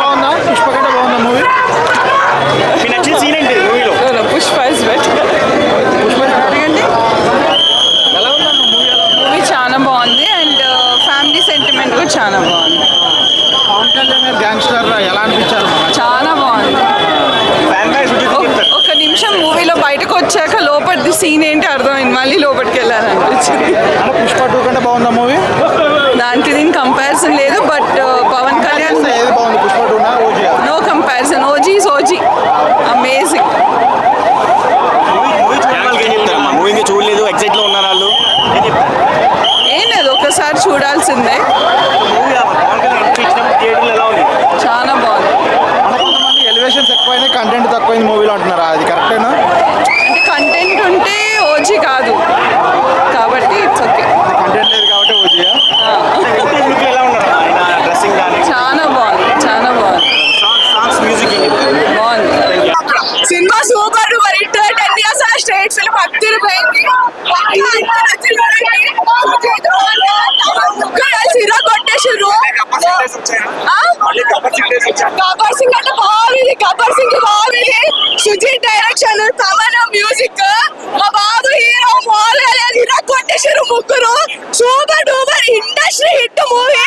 బాగుందా? పుష్ప కంటే బాగుందా మూవీ? మీకు నచ్చిన సీన్ ఏంటి మూవీలో? Pushpa is better. ఎలా ఉందన్న మూవీ? మూవీ చాలా బాగుంది అండ్ ఫ్యామిలీ సెంటిమెంట్ కూడా చాలా బాగుంది. పవన్ కళ్యాణ్ గారు గ్యాంగ్స్టర్ ఎలా అనిపించారు? చాలా బాగుంది. ఒక నిమిషం మూవీలో బయటకు వచ్చాక లోపలిది సీన్ ఏంటి అర్థమైంది, మళ్ళీ లోపలికి వెళ్ళాలనిపించింది. పుష్ప 2 కంటే బాగుందా మూవీ? దానికి దీనికి కంపారిజన్ లేదు, బట్ పవన్ కళ్యాణ్ ఏది బాగుంది, పుష్ప 2నా OG? No comparison. OG is OG, amazing. Movie చూడలేదు, ఎగ్జైట్ లో ఉన్నారు వాళ్ళు, ఏం లేదు, ఒకసారి చూడాల్సిందే. థియేటర్లు ఎలా ఉంది? చాలా బాగుంది. కొంతమంది ఎలివేషన్స్ ఎక్కువైనాయి, కంటెంట్ తక్కువైంది మూవీలో అంటున్నారా? అది కరెక్టేనా? అంటే కంటెంట్ ఉంటే ఓజీ కాదు కాబట్టి ఇట్స్ ఓకే. కంటెంట్ లేదు కాబట్టి ఓజీయా? ఎలా ఉన్నారు ఆయన డ్రెస్సింగ్ కానీ? చాలా బాగుంది, చాలా బాగుంది, సాంగ్స్, మ్యూజిక్ బాగుంది. Cinema super duper hit. 10 years straight film అదిరిపోయింది. సిరా కొట్టేసారు. గబ్బర్ సింగ్ అంటే బాగుంది, గబ్బర్ సింగ్ బాగుంది. సుజీత్ డైరెక్షన్, తమన్ మ్యూజిక్, మా బాబు హీరో మామూలుగా సిరా కొట్టేసారు ముగ్గురు. Super duper industry hit movie,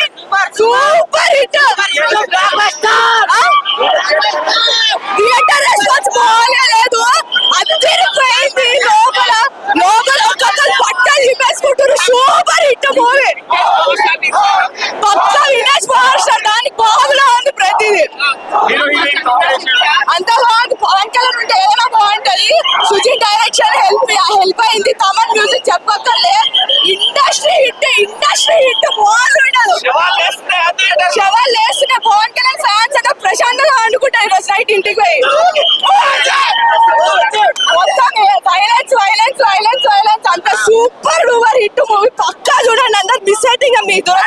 super hit. Theatre response బాగాలేదు, అదిరిపోయింది. లోపల లోపల ఒక్కొక్కరు పట్టాలు ఇప్పేసుకుంటారు. సూపర్ హిట్ మూవీ, పక్క వినేష్ పవర్ స్టార్. దానికి బాగులా ఉంది ప్రతిదీ, అంత బాగుంది. పవన్ కళ్యాణ్ ఉంటే ఏదైనా బాగుంటది. సుజీత్ డైరెక్షన్ హెల్ప్ అయింది. తమన్ మ్యూజిక్ చెప్పక్కర్లే. Industry hit, industry hit. బాగుండదు, శవాలు వేస్తున్నాయి. పవన్ కళ్యాణ్ ఫ్యాన్స్ అంటే ప్రశాంతంగా అనుకుంటారు ఈరోజు నైట్ ఇంటికి పోయి. మొత్తం వైలెన్స్ వైలెన్స్ వైలెన్స్ వైలెన్స్ అంత సూపర్ డూపర్ హిట్ మూవీ. పక్కా చూడండి, అందరు మిస్ అయితే ఇంకా మీ దూరం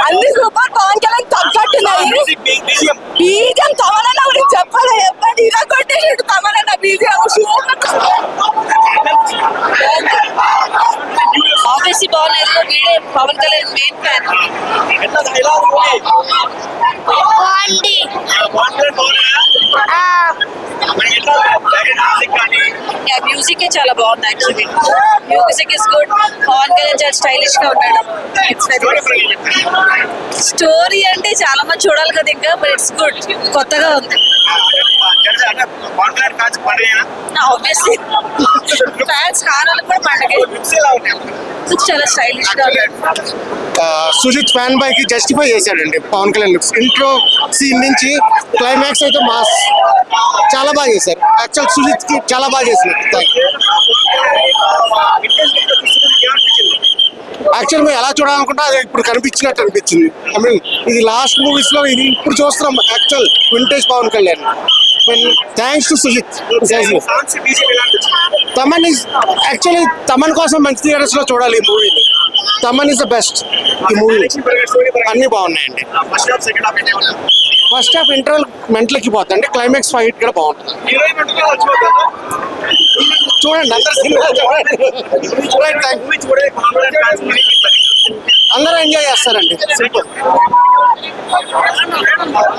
అన్ని సూపర్. పవన్ కళ్యాణ్ తగ్గట్టున్నాయి. బీజం తమనన్న గురించి చెప్పాలి, చెప్పండి. ఇలా కొట్టేసి తమనన్న బీజం సూపర్. ఆబ్వియస్లీ బాగులేదు. వీడే Pawan Kalyan main fan. Music చాలా బాగుంది. Actually music is good. Pawan Kalyan చాలా స్టైలిష్ గా ఉన్నాడు. స్టోరీ అంటే చాలా మంది చూడాలి కదా ఇంకా, బట్ ఇట్స్ గుడ్, కొత్తగా ఉంది. ఆబ్వియస్లీ ఫ్యాన్స్ కారాలు కూడా పండగ. చాలా స్టైలిష్ గా సుజిత్ ఫ్యాన్ బాయ్ కి జస్టిఫై చేశాడండి Pawan Kalyan looks. Intro scene నుంచి క్లైమాక్స్ అయితే మాస్ చాలా బాగా చేశారు. యాక్చువల్ సుజిత్ కి చాలా బాగా చేశారు. యాక్చువల్ మేము ఎలా చూడాలనుకుంటా అది ఇప్పుడు కనిపించినట్టు అనిపించింది. ఐ మీన్ ఇది లాస్ట్ మూవీస్ లో ఇది ఇప్పుడు చూస్తున్నాం. Actual vintage Pawan Kalyan. Thanks to Sujeeth. Thaman is actually Thaman కోసం మంచి థియేటర్స్ లో చూడాలి ఈ మూవీని. తమన్ ఇస్ ద బెస్ట్ ఈ మూవీ. అన్ని బాగున్నాయండి. ఫస్ట్ హాఫ్ ఇంటర్వల్ మెంటలకి పోతుంది, క్లైమాక్స్ ఫైట్ కూడా బాగుంటుంది. చూడండి అందరు సినిమా చూడండి, అందరూ ఎంజాయ్ చేస్తారండి. సింపుల్.